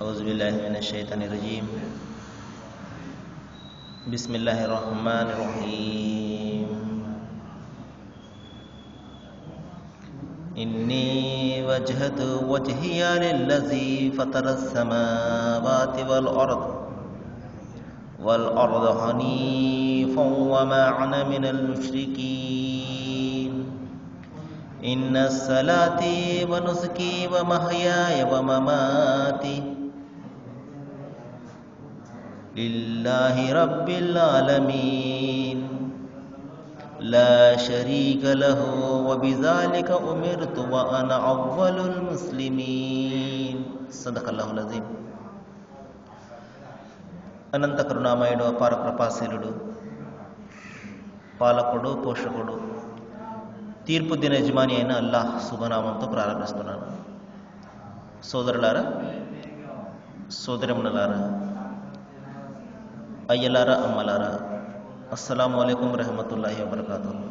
أعوذ بالله من الشيطان الرجيم. بسم الله الرحمن الرحيم. إني وجهت وجهي للذي فطر السماوات والأرض حنيفا وما أنا من المشركين. إن الصلاة ونسكي ومحياي ومماتي لله رب العالمين لا شريك له وبذلك أمرت وأنا أول المسلمين. صدق الله العظيم. అనంత కరుణామయుడు, అపార కృపాశీలుడు, పాలకుడు, పోషకుడు, తీర్పు దిన యజమాని అయిన అల్లాహ్ శుభనామంతో ప్రారంభిస్తున్నాను. సోదరులారా, సోదరములారా, అయ్యలారా, అమ్మలారా, అస్సలాము అలైకుం రహమతుల్లాహి వబరకాతుహు.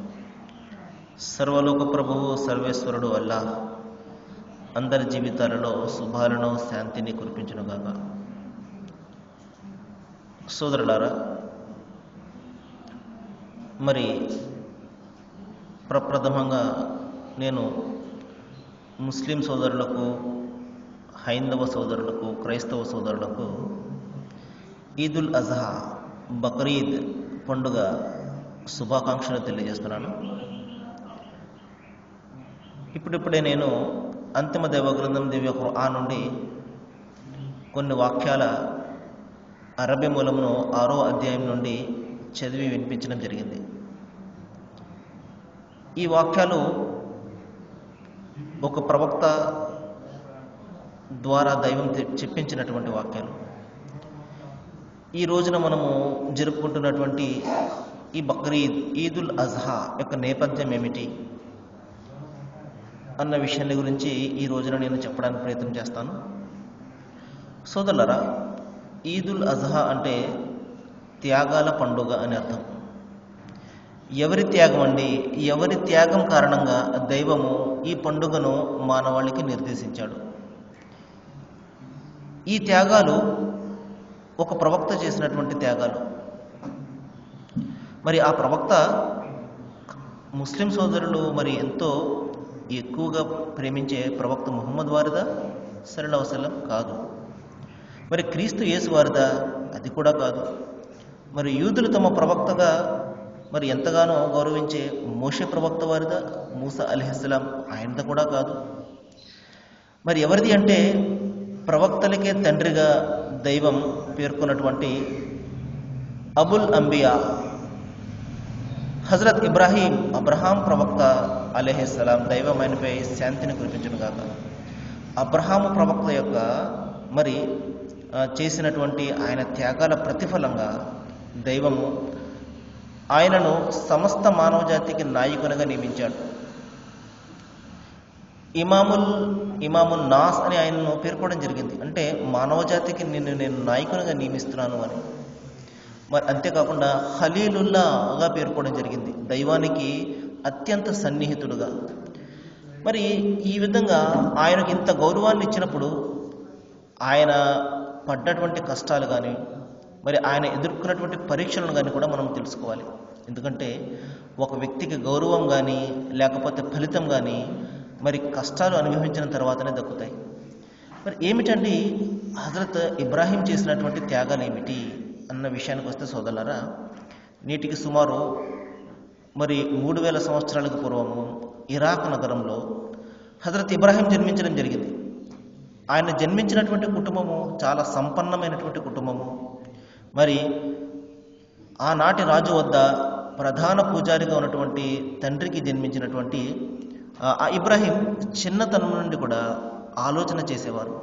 సర్వలోక ప్రభువు సర్వేశ్వరుడు అల్లాహ్ అందరి జీవితాలలో శుభాలను, శాంతిని కురిపించునుగాక. సోదరులారా, మరి ప్రప్రథమంగా నేను ముస్లిం సోదరులకు, హైందవ సోదరులకు, క్రైస్తవ సోదరులకు ఈదుల్ అజహా, బక్రీద్ పండుగ శుభాకాంక్షలు తెలియజేస్తున్నాను. ఇప్పుడిప్పుడే నేను అంతిమ దైవగ్రంథం దివ్య ఖురాన్ నుండి కొన్ని వాక్యాల అరబీ మూలమును 6వ అధ్యాయం నుండి చదివి వినిపించడం జరిగింది. ఈ వాక్యాలు ఒక ప్రవక్త ద్వారా దైవం చెప్పించినటువంటి వాక్యాలు. ఈ రోజున మనము జరుపుకుంటున్నటువంటి ఈ బక్రీద్, ఈదుల్ అజ్హా యొక్క నేపథ్యం ఏమిటి అన్న విషయాన్ని గురించి ఈ రోజున నేను చెప్పడానికి ప్రయత్నం చేస్తాను. సోదరులారా, ఈదుల్ అజ్హా అంటే త్యాగాల పండుగ అని అర్థం. ఎవరి త్యాగం అండి? ఎవరి త్యాగం కారణంగా దైవము ఈ పండుగను మానవాళికి నిర్దేశించాడు. ఈ త్యాగాలు ఒక ప్రవక్త చేసినటువంటి త్యాగాలు. మరి ఆ ప్రవక్త ముస్లిం సోదరులు మరి ఎంతో ఎక్కువగా ప్రేమించే ప్రవక్త ముహమ్మద్ వారిదా? సల్లల్లాహు అలైహి వసల్లం కాదు. మరి క్రీస్తు యేసు వారిదా? అది కూడా కాదు. మరి యూదులు తమ ప్రవక్తగా మరి ఎంతగానో గౌరవించే మోషే ప్రవక్త వారిదా? మూసా అలైహిస్సలాం, ఆయనదా కూడా కాదు. మరి ఎవరిది అంటే ప్రవక్తలకే తండ్రిగా దైవం పేర్కొన్నటువంటి అబుల్ అంబియా హజరత్ అబ్రహాం ప్రవక్త అలైహిస్సలాం, దైవం ఆయనపై శాంతిని కురిపించును గాక. అబ్రహాము ప్రవక్త యొక్క మరి చేసినటువంటి ఆయన త్యాగాల ప్రతిఫలంగా దైవము ఆయనను సమస్త మానవ జాతికి నాయకునిగా నియమించాడు. ఇమాముల్ నాస్ అని ఆయనను పేర్కొనడం జరిగింది. అంటే మానవ జాతికి నేను నాయకునిగా నియమిస్తున్నాను అని. మరి అంతేకాకుండా ఖలీలుల్లాగా పేర్కొనడం జరిగింది, దైవానికి అత్యంత సన్నిహితుడుగా. మరి ఈ విధంగా ఆయనకు ఇంత గౌరవాన్ని ఇచ్చినప్పుడు ఆయన పడ్డటువంటి కష్టాలు కానీ, మరి ఆయన ఎదుర్కొన్నటువంటి పరీక్షలను కానీ కూడా మనం తెలుసుకోవాలి. ఎందుకంటే ఒక వ్యక్తికి గౌరవం కానీ లేకపోతే ఫలితం కానీ మరి కష్టాలు అనుభవించిన తర్వాతనే దక్కుతాయి. మరి ఏమిటండి హజరత్ ఇబ్రాహీం చేసినటువంటి త్యాగాలు ఏమిటి అన్న విషయానికి వస్తే సోదరులారా, నేటికి సుమారు మరి 3000 సంవత్సరాలకు పూర్వము ఇరాక్ నగరంలో హజరత్ ఇబ్రాహీం జన్మించడం జరిగింది. ఆయన జన్మించినటువంటి కుటుంబము చాలా సంపన్నమైనటువంటి కుటుంబము. మరి ఆనాటి రాజు వద్ద ప్రధాన పూజారిగా ఉన్నటువంటి తండ్రికి జన్మించినటువంటి ఆ ఇబ్రాహీం చిన్నతనం నుండి కూడా ఆలోచన చేసేవారు.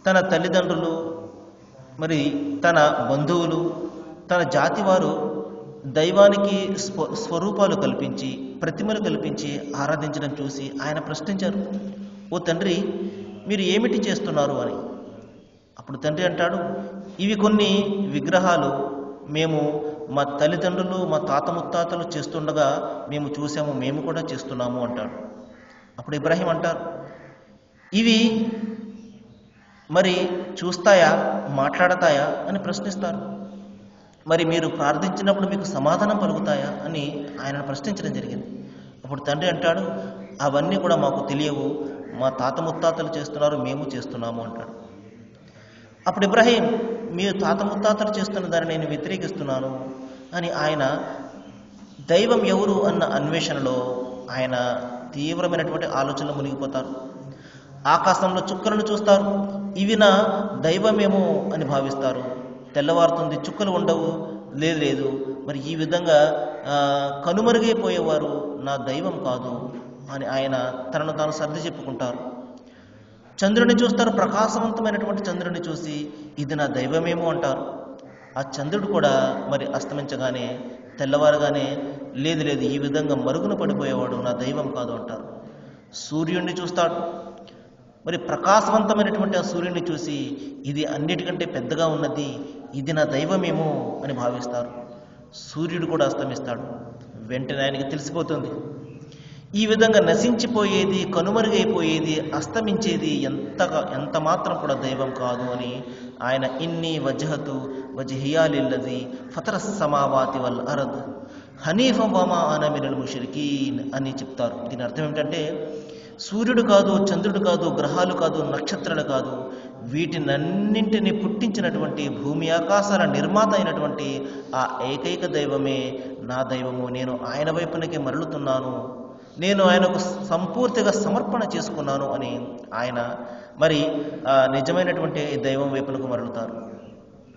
తన తల్లిదండ్రులు, మరి తన బంధువులు, తన జాతి వారు దైవానికి స్వరూపాలు కల్పించి, ప్రతిమలు కల్పించి ఆరాధించడం చూసి ఆయన ప్రశ్నించారు, ఓ తండ్రి, మీరు ఏమిటి చేస్తున్నారు అని. అప్పుడు తండ్రి అంటాడు, ఇవి కొన్ని విగ్రహాలు మేము మా తల్లిదండ్రులు, మా తాత ముత్తాతలు చేస్తుండగా మేము చూసాము, మేము కూడా చేస్తున్నాము అంటాడు. అప్పుడు ఇబ్రాహీం అంటారు, ఇవి మరి చూస్తాయా, మాట్లాడతాయా అని ప్రశ్నిస్తారు. మరి మీరు ప్రార్థించినప్పుడు మీకు సమాధానం పలుకుతాయా అని ఆయనను ప్రశ్నించడం జరిగింది. అప్పుడు తండ్రి అంటాడు, అవన్నీ కూడా మాకు తెలియవు, మా తాత ముత్తాతలు చేస్తున్నారు, మేము చేస్తున్నాము అంటాడు. అప్పుడు ఇబ్రాహీం, మీరు తాత ముత్తాతలు చేస్తున్న దాన్ని నేను వ్యతిరేకిస్తున్నాను అని ఆయన దైవం ఎవరు అన్న అన్వేషణలో ఆయన తీవ్రమైనటువంటి ఆలోచనలో మునిగిపోతారు. ఆకాశంలో చుక్కలను చూస్తారు, ఇవి నా దైవమేమో అని భావిస్తారు. తెల్లవారుతుంది, చుక్కలు ఉండవు, లేదు, మరి ఈ విధంగా కనుమరుగైపోయేవారు నా దైవం కాదు అని ఆయన తనను తాను సర్ది చెప్పుకుంటారు. చంద్రుని చూస్తారు, ప్రకాశవంతమైనటువంటి చంద్రుని చూసి ఇది నా దైవమేమో అంటారు. ఆ చంద్రుడు కూడా మరి అస్తమించగానే, తెల్లవారుగానే లేదు, ఈ విధంగా మరుగున పడిపోయేవాడు నా దైవం కాదు అంటారు. సూర్యుడిని చూస్తాడు, మరి ప్రకాశవంతమైనటువంటి ఆ సూర్యుడిని చూసి ఇది అన్నిటికంటే పెద్దగా ఉన్నది, ఇది నా దైవమేమో అని భావిస్తారు. సూర్యుడు కూడా అస్తమిస్తాడు, వెంటనే ఆయనకి తెలిసిపోతుంది ఈ విధంగా నశించిపోయేది, కనుమరుగైపోయేది, అస్తమించేది ఎంత మాత్రం కూడా దైవం కాదు అని ఆయన ఇన్ని వజహతు వజహియాలిల్లది ఫతర సమావాతి వల్ అరద్ హనీఫం వమా అన మినల్ ముష్రికీన్ అని చెప్తారు. దీని అర్థం ఏమిటంటే సూర్యుడు కాదు, చంద్రుడు కాదు, గ్రహాలు కాదు, నక్షత్రాలు కాదు, వీటినన్నింటినీ పుట్టించినటువంటి భూమి ఆకాశాల నిర్మాత అయినటువంటి ఆ ఏకైక దైవమే నా దైవము, నేను ఆయన వైపునకే మరలుతున్నాను, నేను ఆయనకు సంపూర్తిగా సమర్పణ చేసుకున్నాను అని ఆయన మరి నిజమైనటువంటి దైవం వైపునకు మరలుతారు.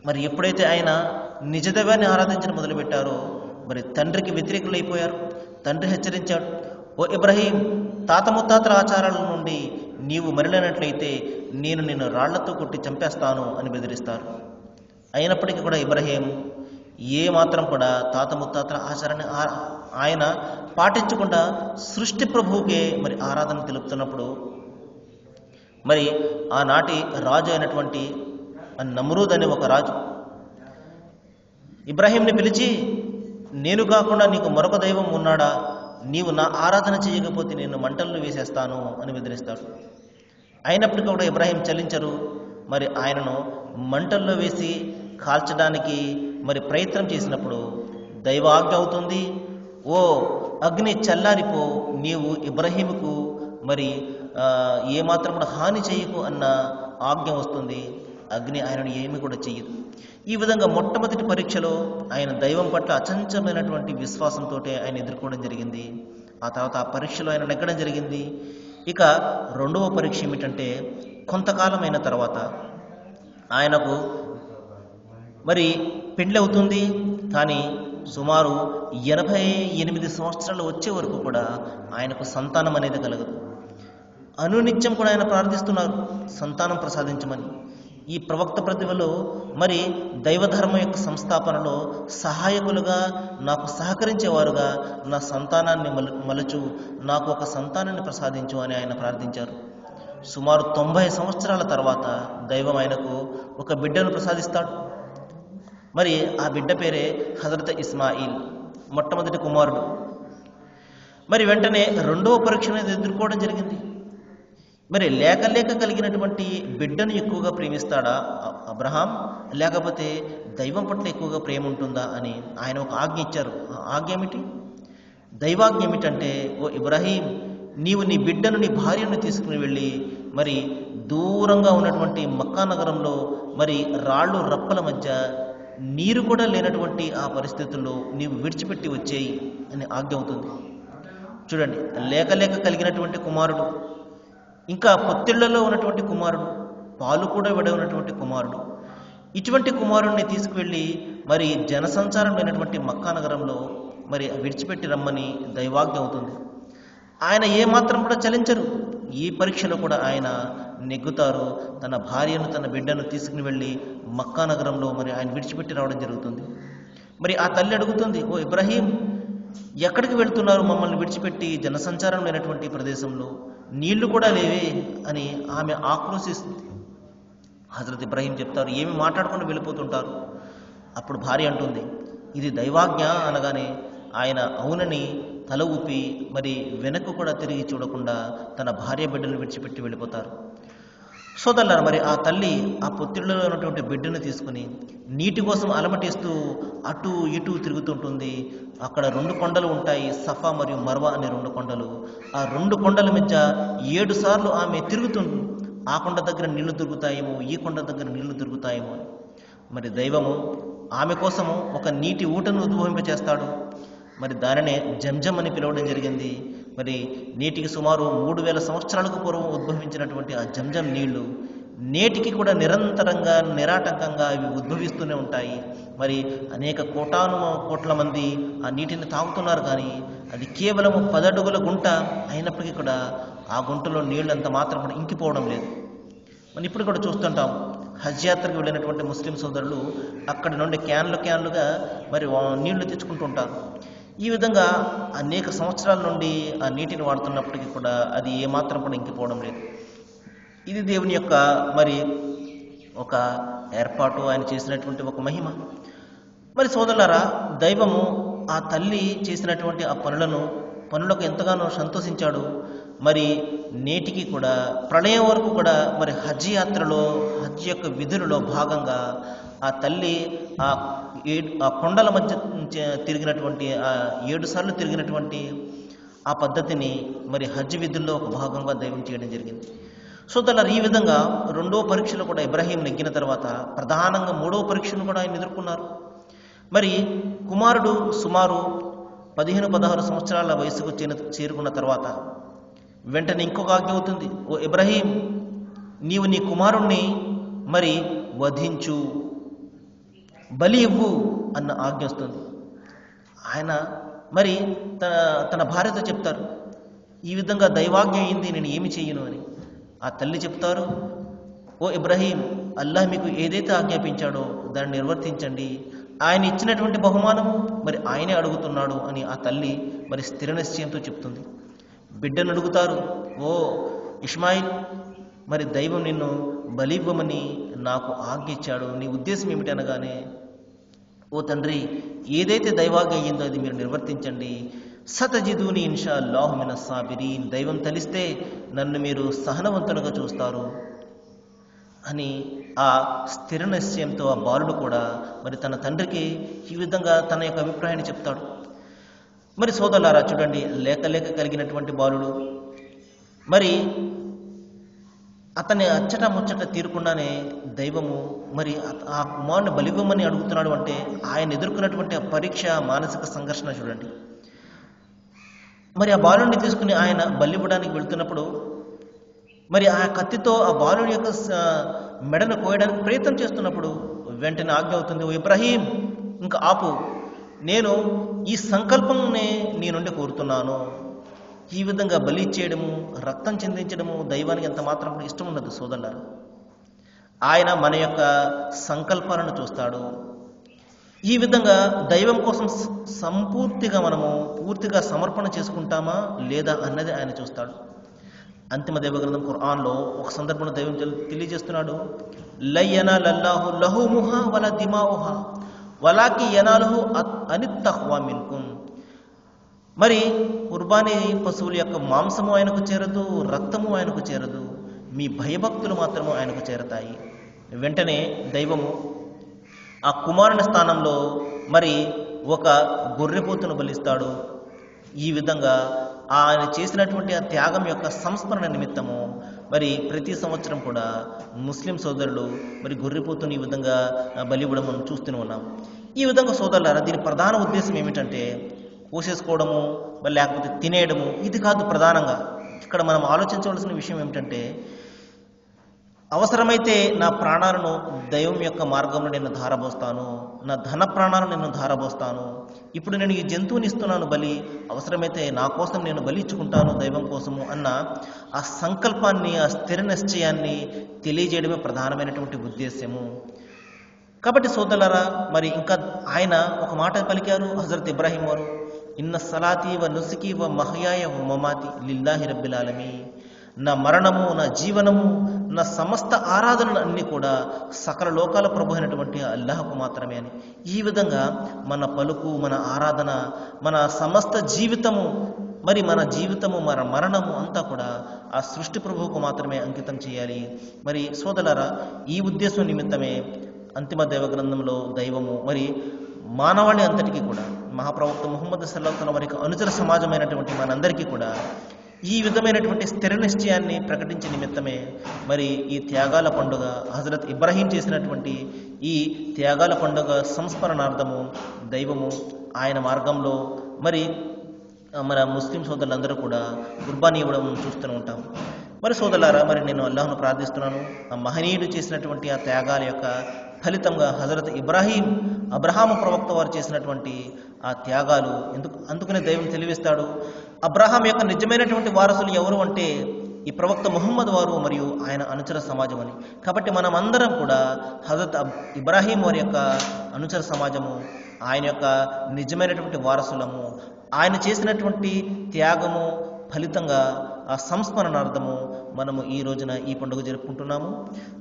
మరి ఎప్పుడైతే ఆయన నిజ దైవాన్ని ఆరాధించడం మొదలుపెట్టారో మరి తండ్రికి వ్యతిరేకులైపోయారు. తండ్రి హెచ్చరించాడు, ఓ ఇబ్రాహీం, తాత ముత్తాతల ఆచారాల నుండి నీవు మరలినట్లయితే నేను నిన్ను రాళ్లతో కొట్టి చంపేస్తాను అని బెదిరిస్తారు. అయినప్పటికీ కూడా ఇబ్రాహీం ఏ మాత్రం కూడా తాత ముత్తాతల ఆచారాన్ని ఆయన పాటించకుండా సృష్టి ప్రభువుకే మరి ఆరాధన తెలుపుతున్నప్పుడు మరి ఆనాటి రాజు అయినటువంటి నమ్రూద్ అనే ఒక రాజు ఇబ్రాహీంని పిలిచి, నేను కాకుండా నీకు మరొక దైవం ఉన్నాడా, నీవు నా ఆరాధన చేయకపోతే నేను మంటల్లో వేసేస్తాను అని బెదిరిస్తాడు. అయినప్పటికీ కూడా ఇబ్రాహీం చలించరు. మరి ఆయనను మంటల్లో వేసి కాల్చడానికి మరి ప్రయత్నం చేసినప్పుడు దైవ ఆజ్ఞ అవుతుంది, ఓ అగ్ని చల్లారిపో, నీవు ఇబ్రాహీముకు మరి ఏమాత్రం కూడా హాని చేయకు అన్న ఆజ్ఞ వస్తుంది. అగ్ని ఆయనను ఏమి కూడా చెయ్యదు. ఈ విధంగా మొట్టమొదటి పరీక్షలో ఆయన దైవం పట్ల అచంచలమైనటువంటి విశ్వాసంతో ఆయన ఎదుర్కోవడం జరిగింది. ఆ తర్వాత ఆ పరీక్షలో ఆయన నెగ్గడం జరిగింది. ఇక రెండవ పరీక్ష ఏమిటంటే, కొంతకాలం అయిన తర్వాత ఆయనకు మరి పెళ్ళి అవుతుంది. కానీ సుమారు 88 సంవత్సరాలు వచ్చే వరకు కూడా ఆయనకు సంతానం అనేది కలగదు. అనునిత్యం కూడా ఆయన ప్రార్థిస్తున్నారు, సంతానం ప్రసాదించమని. ఈ ప్రవక్త ప్రతిభలో మరి దైవధర్మం యొక్క సంస్థాపనలో సహాయకులుగా, నాకు సహకరించేవారుగా నా సంతానాన్ని మలచు, నాకు ఒక సంతానాన్ని ప్రసాదించు అని ఆయన ప్రార్థించారు. సుమారు 90 సంవత్సరాల తర్వాత దైవం ఆయనకు ఒక బిడ్డను ప్రసాదిస్తాడు. మరి ఆ బిడ్డ పేరే హజరత్ ఇస్మాయిల్, మొట్టమొదటి కుమారుడు. మరి వెంటనే రెండవ పరీక్షను ఎదుర్కోవడం జరిగింది. మరి లేక కలిగినటువంటి బిడ్డను ఎక్కువగా ప్రేమిస్తాడా అబ్రహాం, లేకపోతే దైవం పట్ల ఎక్కువగా ప్రేమ ఉంటుందా అని ఆయన ఒక ఆజ్ఞ ఇచ్చారు. ఆ ఆజ్ఞ ఏమిటి? దైవాజ్ఞ ఏమిటంటే, ఓ ఇబ్రాహీం, నీవు నీ బిడ్డను, నీ భార్యను తీసుకుని వెళ్ళి మరి దూరంగా ఉన్నటువంటి మక్కా నగరంలో మరి రాళ్ళు రప్పల మధ్య నీరు కూడా లేనటువంటి ఆ పరిస్థితుల్లో నీవు విడిచిపెట్టి వచ్చేయి అని ఆజ్ఞ అవుతుంది. చూడండి, లేక కలిగినటువంటి కుమారుడు, ఇంకా పొత్తిళ్లలో ఉన్నటువంటి కుమారుడు, పాలు కూడా విడవనటువంటి కుమారుడు, ఇటువంటి కుమారుడిని తీసుకువెళ్ళి మరి జనసంచారం లేనటువంటి మక్కా నగరంలో మరి విడిచిపెట్టి రమ్మని దైవాజ్ఞ అవుతుంది. ఆయన ఏమాత్రం కూడా చలించరు. ఈ పరీక్షలో కూడా ఆయన నెగ్గుతారు. తన భార్యను, తన బిడ్డను తీసుకుని వెళ్ళి మక్కా నగరంలో మరి ఆయన విడిచిపెట్టి రావడం జరుగుతుంది. మరి ఆ తల్లి అడుగుతుంది, ఓ ఇబ్రాహీం, ఎక్కడికి వెళ్తున్నారు మమ్మల్ని విడిచిపెట్టి జనసంచారం లేనటువంటి ప్రదేశంలో, నీళ్లు కూడా లేవే అని ఆమె ఆక్రోశిస్తుంది. హజరత్ ఇబ్రాహీం చెప్తారు, ఏమి మాట్లాడకుండా వెళ్ళిపోతుంటారు. అప్పుడు భార్య అంటుంది, ఇది దైవాజ్ఞ అనగానే ఆయన అవునని తల ఊపి మరి వెనక్కు కూడా తిరిగి చూడకుండా తన భార్య బిడ్డలు విడిచిపెట్టి వెళ్ళిపోతారు. సోదరులారా, మరి ఆ తల్లి ఆ పొత్తిడిలో ఉన్నటువంటి బిడ్డను తీసుకుని నీటి కోసం అలమటిస్తూ అటు ఇటు తిరుగుతుంటుంది. అక్కడ 2 కొండలు ఉంటాయి, సఫా మరియు మర్వా అనే 2 కొండలు. ఆ 2 కొండల మధ్య 7 సార్లు ఆమె తిరుగుతుంది. ఆ కొండ దగ్గర నీళ్లు దొరుకుతాయేమో, ఈ కొండ దగ్గర నీళ్లు దొరుకుతాయేమో అని. మరి దైవము ఆమె కోసము ఒక నీటి ఊటను ఉద్భవింపచేస్తాడు. మరి దానినే జంజం అని పిలవడం జరిగింది. మరి నేటికి సుమారు 3000 సంవత్సరాలకు పూర్వం ఉద్భవించినటువంటి ఆ జంజం నీళ్లు నేటికి కూడా నిరంతరంగా నిరాటంకంగా ఇవి ఉద్భవిస్తూనే ఉంటాయి. మరి అనేక కోట్ల మంది ఆ నీటిని తాగుతున్నారు. కానీ అది కేవలం 10 అడుగుల గుంట అయినప్పటికీ కూడా ఆ గుంటలో నీళ్లు అంత మాత్రం కూడా ఇంకిపోవడం లేదు. మనం ఇప్పుడు కూడా చూస్తుంటాం, హజ్ యాత్రకు వెళ్ళినటువంటి ముస్లిం సోదరులు అక్కడి నుండి క్యాన్లుగా మరి నీళ్లు తెచ్చుకుంటుంటారు. ఈ విధంగా అనేక సంవత్సరాల నుండి ఆ నీటిని వాడుతున్నప్పటికీ కూడా అది ఏమాత్రం కూడా ఇంకిపోవడం లేదు. ఇది దేవుని యొక్క మరి ఒక ఏర్పాటు, ఆయన చేసినటువంటి ఒక మహిమ. మరి సోదరులారా, దైవము ఆ తల్లి చేసినటువంటి ఆ పనులకు ఎంతగానో సంతోషించాడు. మరి నేటికి కూడా ప్రళయం వరకు కూడా మరి హజ్ యాత్రలో, హజ్ యొక్క విధులలో భాగంగా ఆ తల్లి ఆ కొండల మధ్య తిరిగినటువంటి ఆ 7 సార్లు తిరిగినటువంటి ఆ పద్ధతిని మరి హజ్ విధుల్లో ఒక భాగంగా దైవం చేయడం జరిగింది. సోదరులారా, ఈ విధంగా 2వ పరీక్షలో కూడా ఇబ్రాహీం నెగ్గిన తర్వాత ప్రధానంగా 3వ పరీక్షను కూడా ఆయన ఎదుర్కొన్నారు. మరి కుమారుడు సుమారు 15-16 సంవత్సరాల వయసుకు చేరుకున్న తర్వాత వెంటనే ఇంకొక ఆజ్ఞ అవుతుంది. ఓ ఇబ్రాహీం, నీవు నీ కుమారుణ్ణి మరి వధించు, బలి ఇవ్వు అన్న ఆజ్ఞ వస్తుంది. ఆయన మరి తన భార్యతో చెప్తారు, ఈ విధంగా దైవాజ్ఞ అయింది, నేను ఏమి చెయ్యను అని. ఆ తల్లి చెప్తారు, ఓ ఇబ్రాహీం, అల్లాహ్ మీకు ఏదైతే ఆజ్ఞాపించాడో దాన్ని నిర్వర్తించండి. ఆయన ఇచ్చినటువంటి బహుమానము మరి ఆయనే అడుగుతున్నాడు అని ఆ తల్లి మరి స్థిర నిశ్చయంతో చెప్తుంది. బిడ్డను అడుగుతారు, ఓ ఇష్మాయిల్, మరి దైవం నిన్ను బలి ఇవ్వమని నాకు ఆజ్ఞ ఇచ్చాడు, నీ ఉద్దేశం ఏమిటి అనగానే, ఓ తండ్రి, ఏదైతే దైవాజ్ఞ అయ్యిందో అది మీరు నిర్వర్తించండి. సతజిదూని ఇన్షా అల్లాహు మినస్ సాబిరీన్, దైవం తలిస్తే నన్ను మీరు సహనవంతులుగా చూస్తారు అని ఆ స్థిర నిశ్చయంతో ఆ బాలుడు కూడా మరి తన తండ్రికి ఈ విధంగా తన యొక్క అభిప్రాయాన్ని చెప్తాడు. మరి సోదరులారా, చూడండి, లేక కలిగినటువంటి బాలుడు మరి అతన్ని అచ్చట ముచ్చట తీరకుండానే దైవము మరి ఆ కుమారుని బలివ్వమని అడుగుతున్నాడు. అంటే ఆయన ఎదుర్కొన్నటువంటి ఆ పరీక్ష, మానసిక సంఘర్షణ చూడండి. మరి ఆ బాలుడిని తీసుకుని ఆయన బలివ్వడానికి వెళ్తున్నప్పుడు మరి ఆ కత్తితో ఆ బాలుడి యొక్క మెడను కోయడానికి ప్రయత్నం చేస్తున్నప్పుడు వెంటనే ఆజ్ఞ అవుతుంది, ఓ ఇబ్రాహీం, ఇంకా ఆపు, నేను ఈ సంకల్పంనే నీ నుండి కోరుతున్నాను. ఈ విధంగా బలి చేయడము, రక్తం చిందించడము దైవానికి ఎంత మాత్రం ఇష్టం ఉండదు సోదరులారా. ఆయన మన యొక్క సంకల్పాలను చూస్తాడు. ఈ విధంగా దైవం కోసం సంపూర్తిగా మనము పూర్తిగా సమర్పణ చేసుకుంటామా లేదా అన్నది ఆయన చూస్తాడు. అంతిమ దైవ గ్రంథం ఖురాన్లో ఒక సందర్భంలో దైవం తెలియజేస్తున్నాడు, లయ్యనాలల్లాహు లహుముహా వల దిమాఉహా వలాకి యనాలుహు అనిత్తఖ్వా మిన్కుం. మరి కుర్బానీ పశువుల యొక్క మాంసము ఆయనకు చేరదు, రక్తము ఆయనకు చేరదు, మీ భయభక్తులు మాత్రము ఆయనకు చేరతాయి. వెంటనే దైవము ఆ కుమారుని స్థానంలో మరి ఒక గొర్రెపోతును బలిస్తాడు. ఈ విధంగా ఆయన చేసినటువంటి ఆ త్యాగం యొక్క సంస్మరణ నిమిత్తము మరి ప్రతి సంవత్సరం కూడా ముస్లిం సోదరులు మరి గొర్రెపోతుని ఈ విధంగా బలి ఇవ్వడం మనం చూస్తూనే ఉన్నాం. ఈ విధంగా సోదరులారా, దీని ప్రధాన ఉద్దేశం ఏమిటంటే కోసేసుకోవడము మరి లేకపోతే తినేయడము, ఇది కాదు. ప్రధానంగా ఇక్కడ మనం ఆలోచించవలసిన విషయం ఏమిటంటే, అవసరమైతే నా ప్రాణాలను దైవం యొక్క మార్గంలో నేను ధారబోస్తాను, నా ధన ప్రాణాలను నేను ధారబోస్తాను. ఇప్పుడు నేను ఈ జంతువుని ఇస్తున్నాను బలి, అవసరమైతే నా కోసం నేను బలి ఇచ్చుకుంటాను దైవం కోసము అన్న ఆ సంకల్పాన్ని, ఆ స్థిర నిశ్చయాన్ని తెలియజేయడమే ప్రధానమైనటువంటి ఉద్దేశ్యము. కాబట్టి సోదరులారా, మరి ఇంకా ఆయన ఒక మాట పలికారు హజరత్ ఇబ్రాహీం వారు, ఇన్న సలాతి వ నుసుకి వ మహయాయ వ మమాతి లిల్లాహి రబ్బిల్ ఆలమీన్. నా మరణము, నా జీవనము, నా సమస్త ఆరాధనలు అన్నీ కూడా సకల లోకాల ప్రభు అయినటువంటి అల్లాహకు మాత్రమే అని. ఈ విధంగా మన పలుకు, మన ఆరాధన, మన సమస్త జీవితము మరి మన జీవితము మన మరణము అంతా కూడా ఆ సృష్టి ప్రభువుకు మాత్రమే అంకితం చేయాలి. మరి సోదరులారా, ఈ ఉద్దేశం నిమిత్తమే అంతిమ దైవ గ్రంథంలో దైవము మరి మానవాళి అంతటికీ కూడా మహాప్రవక్త ముహమ్మద్ సల్లల్లాహు అలైహి వసల్లం వారికి అనుచర సమాజమైనటువంటి మనందరికీ కూడా ఈ విధమైనటువంటి స్థిర నిశ్చయాన్ని ప్రకటించే నిమిత్తమే మరి ఈ త్యాగాల పండుగ, హజరత్ ఇబ్రాహీం చేసినటువంటి ఈ త్యాగాల పండుగ సంస్మరణార్థము దైవము ఆయన మార్గంలో మరి మన ముస్లిం సోదరులందరూ కూడా కుర్బానీ ఇవ్వడం చూస్తూ ఉంటాం. మరి సోదరులారా, మరి నేను అల్లాహ్ను ప్రార్థిస్తున్నాను, ఆ మహనీయుడు చేసినటువంటి ఆ త్యాగాల యొక్క ఫలితంగా హజరత్ అబ్రహాము ప్రవక్త వారు చేసినటువంటి ఆ త్యాగాలు అందుకనే దైవం తెలివిస్తాడు. అబ్రహాం యొక్క నిజమైనటువంటి వారసులు ఎవరు అంటే ఈ ప్రవక్త ముహమ్మద్ వారు మరియు ఆయన అనుచర సమాజం అని. కాబట్టి మనం అందరం కూడా హజరత్ ఇబ్రాహీం వారి యొక్క అనుచర సమాజము, ఆయన యొక్క నిజమైనటువంటి వారసులము. ఆయన చేసినటువంటి త్యాగము ఫలితంగా ఆ సంస్మరణార్థము మనము ఈ రోజున ఈ పండుగ జరుపుకుంటున్నాము.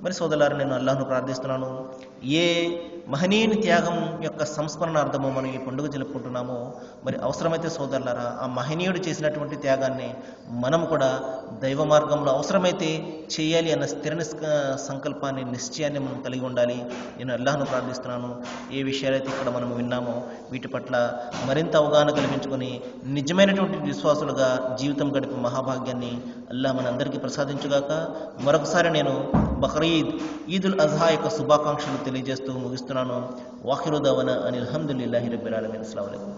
మరి సోదరులారా, నేను అల్లాహ్ను ప్రార్థిస్తున్నాను, ఏ మహనీయుని త్యాగం యొక్క సంస్మరణార్థము మనం ఈ పండుగ జరుపుకుంటున్నామో మరి అవసరమైతే సోదరులారా, ఆ మహనీయుడు చేసినటువంటి త్యాగాన్ని మనము కూడా దైవ మార్గంలో అవసరమైతే చేయాలి అన్న స్థిర సంకల్పాన్ని, నిశ్చయాన్ని మనం కలిగి ఉండాలి. నేను అల్లాహ్ను ప్రార్థిస్తున్నాను, ఏ విషయాలైతే ఇక్కడ మనం విన్నామో వీటి పట్ల మరింత అవగాహన కల్పించుకొని నిజమైనటువంటి విశ్వాసులుగా జీవితం గడిపే మహాభాగ్యాన్ని అల్లాహ్ మనందరికీ ప్రసాదించుగాక. మరొకసారి నేను బక్రీద్, ఈదుల్ అజ్హా యొక్క శుభాకాంక్షలు తెలియజేస్తూ ముగిస్తున్నాను. వాఖిరు దవనా అనిల్ హమ్దులిల్లాహి రబ్బిల్ ఆలమీన్. అస్సలాము అలైకుం.